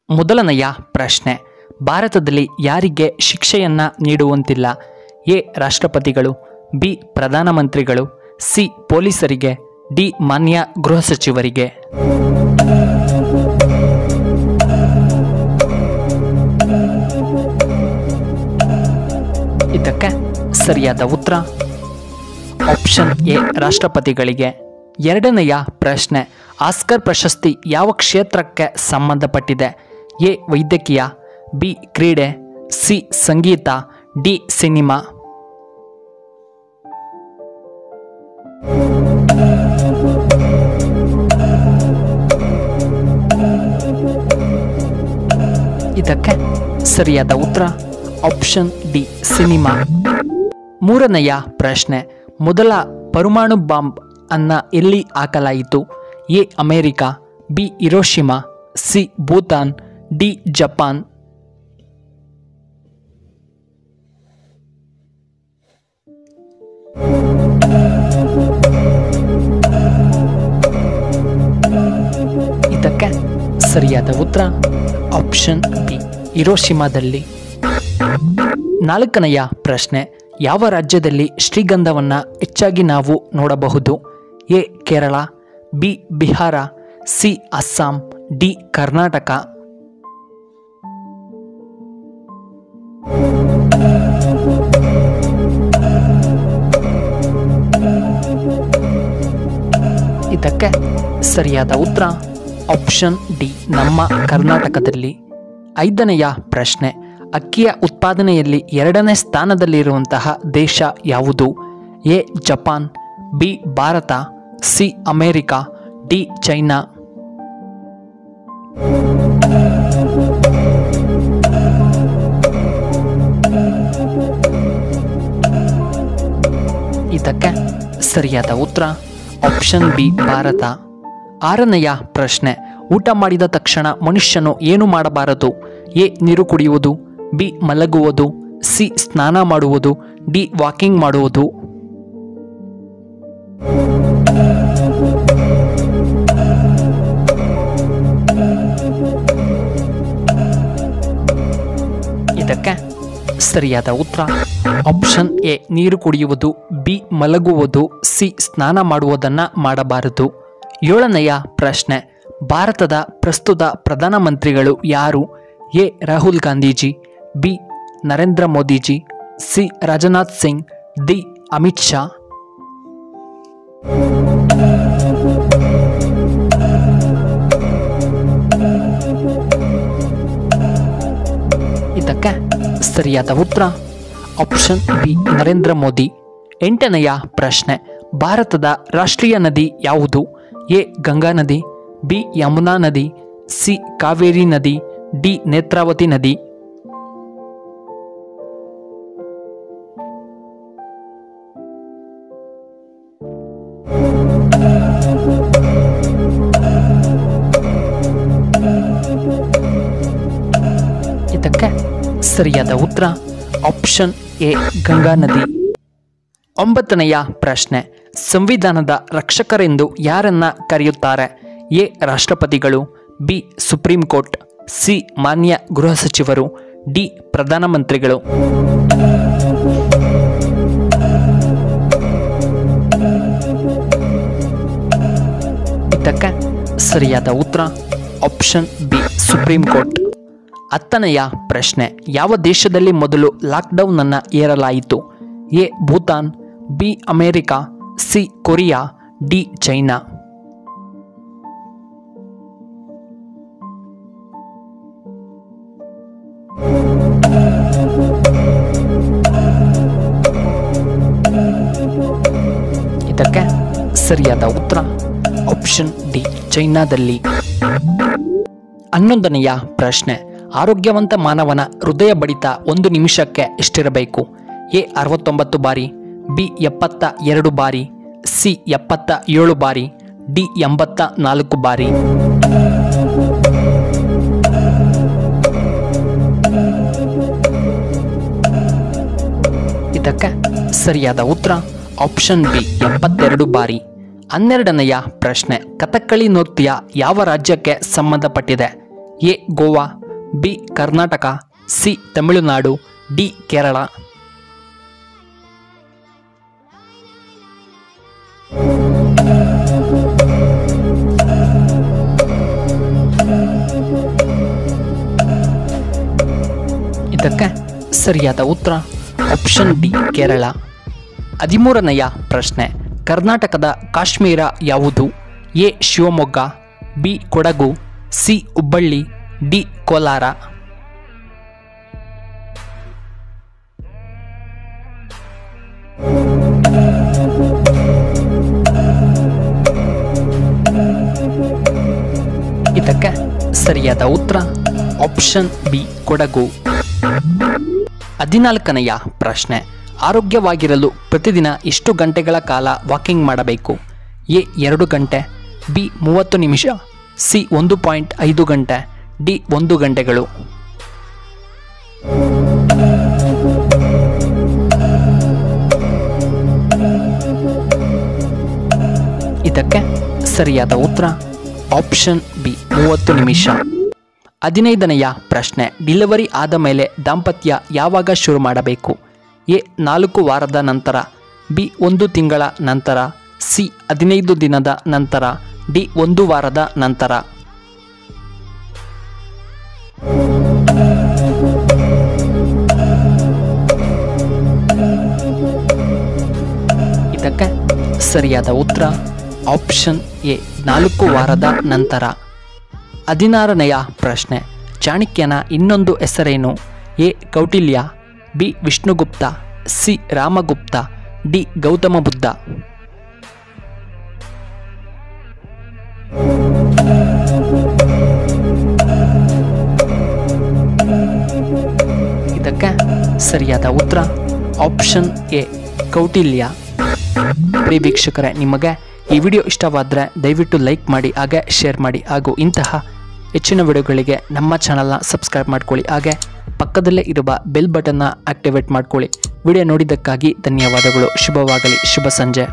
ಮೊದಲನೆಯ ಪ್ರಶ್ನೆ, ಭಾರತದಲ್ಲಿ ಯಾರಿಗೆ ಶಿಕ್ಷೆಯನ್ನ ನೀಡುವಂತಿಲ್ಲ? ಎ ರಾಷ್ಟ್ರಪತಿಗಳು, ಬಿ ಪ್ರಧಾನಮಂತ್ರಿಗಳು, ಸಿ ಪೊಲೀಸರಿಗೆ, ಡಿ ಮಾನ್ಯ ಗೃಹ ಸಚಿವರಿಗೆ. ಇದಕ್ಕೆ ಸರಿಯಾದ ಉತ್ತರ ಆಪ್ಷನ್ ಎ ರಾಷ್ಟ್ರಪತಿಗಳಿಗೆ. ಎರಡನೆಯ ಪ್ರಶ್ನೆ, ಆಸ್ಕರ್ ಪ್ರಶಸ್ತಿ ಯಾವ ಕ್ಷೇತ್ರಕ್ಕೆ ಸಂಬಂಧಪಟ್ಟಿದೆ? ಎ ವೈದ್ಯಕೀಯ, ಬಿ ಕ್ರೀಡೆ, ಸಿ ಸಂಗೀತ, ಡಿ ಸಿನಿಮಾ. ಇದಕ್ಕೆ ಸರಿಯಾದ ಉತ್ತರ ಆಪ್ಷನ್ ಡಿ ಸಿನಿಮಾ. ಮೂರನೆಯ ಪ್ರಶ್ನೆ, ಮೊದಲ ಪರಮಾಣು ಬಾಂಬ್ ಅನ್ನ ಎಲ್ಲಿ ಹಾಕಲಾಯಿತು? A America, B Hiroshima, C Bhutan, D Japan. ಇದಕ್ಕೆ ಸರಿಯಾದ ಉತ್ತರ ಆಪ್ಷನ್ ಬಿ ಹಿರೋಶಿಮಾದಲ್ಲಿ. ನಾಲ್ಕನೆಯ ಪ್ರಶ್ನೆ, ಯಾವ ರಾಜ್ಯದಲ್ಲಿ ಶ್ರೀಗಂಧವನ್ನು ಹೆಚ್ಚಾಗಿ ನಾವು ನೋಡಬಹುದು? A Kerala, B Bihar, C Assam, D Karnataka. ಇದಕ್ಕೆ ಸರಿಯಾದ ಉತ್ತರ ಆಪ್ಷನ್ ಡಿ ನಮ್ಮ ಕರ್ನಾಟಕದಲ್ಲಿ. ಐದನೆಯ ಪ್ರಶ್ನೆ, ಅಕ್ಕಿಯ ಉತ್ಪಾದನೆಯಲ್ಲಿ ಎರಡನೇ ಸ್ಥಾನದಲ್ಲಿರುವಂತಹ ದೇಶ ಯಾವುದು? A Japan, B Bharat, C America, D China. ಇದಕ್ಕೆ ಸರಿಯಾದ ಉತ್ತರ ಆಪ್ಷನ್ ಬಿ ಭಾರತ. ಆರನೆಯ ಪ್ರಶ್ನೆ, ಊಟ ಮಾಡಿದ ತಕ್ಷಣ ಮನುಷ್ಯನು ಏನು ಮಾಡಬಾರದು? ಎ ನೀರು ಕುಡಿಯುವುದು, ಬಿ ಮಲಗುವುದು, ಸಿ ಸ್ನಾನ ಮಾಡುವುದು, ಡಿ ವಾಕಿಂಗ್ ಮಾಡುವುದು. ಇದಕ್ಕೆ ಸರಿಯಾದ ಉತ್ತರ ಆಪ್ಷನ್ ಎ ನೀರು ಕುಡಿಯುವುದು, ಬಿ ಮಲಗುವುದು, ಸಿ ಸ್ನಾನ ಮಾಡುವುದನ್ನು ಮಾಡಬಾರದು. ಏಳನೆಯ ಪ್ರಶ್ನೆ, ಭಾರತದ ಪ್ರಸ್ತುತ ಪ್ರಧಾನಮಂತ್ರಿಗಳು ಯಾರು? A Rahul Gandhiji, B Narendra Modiji, C Rajnath Singh, D Amit Shah. ಇದಕ್ಕೆ ಸರಿಯಾದ ಉತ್ತರ ಆಪ್ಷನ್ ಬಿ ನರೇಂದ್ರ ಮೋದಿ. ಎಂಟನೆಯ ಪ್ರಶ್ನೆ, ಭಾರತದ ರಾಷ್ಟ್ರೀಯ ನದಿ ಯಾವುದು? ಎ ಗಂಗಾ ನದಿ, ಬಿ ಯಮುನಾ ನದಿ, ಸಿ ಕಾವೇರಿ ನದಿ, ಡಿ ನೇತ್ರಾವತಿ ನದಿ. ಇದಕ್ಕೆ ಸರಿಯಾದ ಉತ್ತರ ಆಪ್ಷನ್ ಎ ಗಂಗಾ ನದಿ. ಒಂಬತ್ತನೆಯ ಪ್ರಶ್ನೆ, ಸಂವಿಧಾನದ ರಕ್ಷಕರೆಂದು ಯಾರನ್ನ ಕರೆಯುತ್ತಾರೆ? ಎ ರಾಷ್ಟ್ರಪತಿಗಳು, ಬಿ ಸುಪ್ರೀಂ ಕೋರ್ಟ್, ಸಿ ಮಾನ್ಯ ಗೃಹ ಸಚಿವರು, ಡಿ ಪ್ರಧಾನಮಂತ್ರಿಗಳು. ಇದಕ್ಕೆ ಸರಿಯಾದ ಉತ್ತರ ಆಪ್ಷನ್ ಬಿ ಸುಪ್ರೀಂ ಕೋರ್ಟ್. ಹತ್ತನೆಯ ಪ್ರಶ್ನೆ, ಯಾವ ದೇಶದಲ್ಲಿ ಮೊದಲು ಲಾಕ್ಡೌನ್ ಅನ್ನು ಏರಲಾಯಿತು? A Bhutan, B America, C Korea, D China. ಇದಕ್ಕೆ ಸರಿಯಾದ ಉತ್ತರ ಆಪ್ಷನ್ ಡಿ ಚೈನಾದಲ್ಲಿ. 11ನೆಯ ಪ್ರಶ್ನೆ, ಆರೋಗ್ಯವಂತ ಮಾನವನ ಹೃದಯ ಬಡಿತ ಒಂದು ನಿಮಿಷಕ್ಕೆ ಎಷ್ಟಿರಬೇಕು? ಎ 69 ಬಾರಿ, ಬಿ 72 ಬಾರಿ, ಸಿ 77 ಬಾರಿ, ಡಿ 84 ಬಾರಿ. ಇದಕ್ಕೆ ಸರಿಯಾದ ಉತ್ತರ ಆಪ್ಷನ್ ಬಿ 72 ಬಾರಿ. 12ನೆಯ ಪ್ರಶ್ನೆ, ಕಥಕ್ಕಳಿ ನೃತ್ಯ ಯಾವ ರಾಜ್ಯಕ್ಕೆ ಸಂಬಂಧಪಟ್ಟಿದೆ? A Goa, B Karnataka, C Tamil Nadu, D Kerala. ಇದಕ್ಕೆ ಸರಿಯಾದ ಉತ್ತರ ಆಪ್ಷನ್ ಡಿ ಕೇರಳ. 13ನೆಯ ಪ್ರಶ್ನೆ, ಕರ್ನಾಟಕದ ಕಾಶ್ಮೀರ ಯಾವುದು? A Shivamogga, B Kodagu, C Hubballi, D Kolar. ಇದಕ್ಕೆ ಸರಿಯಾದ ಉತ್ತರ ಆಪ್ಷನ್ ಬಿ ಕೊಡಗು. 14ನೆಯ ಪ್ರಶ್ನೆ, ಆರೋಗ್ಯವಾಗಿರಲು ಪ್ರತಿದಿನ ಎಷ್ಟು ಗಂಟೆಗಳ ಕಾಲ ವಾಕಿಂಗ್ ಮಾಡಬೇಕು? ಎ 2 ಗಂಟೆ, ಬಿ 30 ನಿಮಿಷ, ಸಿ 1.5 ಗಂಟೆ, ಡಿ 1 ಗಂಟೆಗಳು. ಇದಕ್ಕೆ ಸರಿಯಾದ ಉತ್ತರ ಆಪ್ಷನ್ ಬಿ 30 ನಿಮಿಷ. 15ನೆಯ ಪ್ರಶ್ನೆ, ಡೆಲಿವರಿ ಆದ ಮೇಲೆ ದಾಂಪತ್ಯ ಯಾವಾಗ ಶುರು ಮಾಡಬೇಕು? ಎ 4 ವಾರದ ನಂತರ, ಬಿ 1 ತಿಂಗಳ ನಂತರ, ಸಿ 15 ದಿನದ ನಂತರ, ಡಿ 1 ವಾರದ ನಂತರ. ಇದಕ್ಕೆ ಸರಿಯಾದ ಉತ್ತರ ಆಪ್ಷನ್ ಎ 4 ವಾರದ ನಂತರ. 16ನೆಯ ಪ್ರಶ್ನೆ, ಚಾಣಕ್ಯನ ಇನ್ನೊಂದು ಹೆಸರೇನು? A Kautilya, B Vishnugupta, C Ramagupta, D Gautama Buddha. ಇದಕ್ಕೆ ಸರಿಯಾದ ಉತ್ತರ ಆಪ್ಷನ್ ಎ ಕೌಟಿಲ್ಯ. ಪ್ರಿಯ ವೀಕ್ಷಕರೇ, ನಿಮಗೆ ಈ ವಿಡಿಯೋ ಇಷ್ಟವಾದರೆ ದಯವಿಟ್ಟು ಲೈಕ್ ಮಾಡಿ, ಹಾಗೆ ಶೇರ್ ಮಾಡಿ, ಹಾಗೂ ಇಂತಹ ಹೆಚ್ಚಿನ ವಿಡಿಯೋಗಳಿಗೆ ನಮ್ಮ ಚಾನಲ್ನ ಸಬ್ಸ್ಕ್ರೈಬ್ ಮಾಡ್ಕೊಳ್ಳಿ, ಹಾಗೆ ಪಕ್ಕದಲ್ಲೇ ಇರುವ ಬೆಲ್ ಬಟನ್ನ ಆಕ್ಟಿವೇಟ್ ಮಾಡ್ಕೊಳ್ಳಿ. ವಿಡಿಯೋ ನೋಡಿದ್ದಕ್ಕಾಗಿ ಧನ್ಯವಾದಗಳು. ಶುಭವಾಗಲಿ. ಶುಭ ಸಂಜೆ.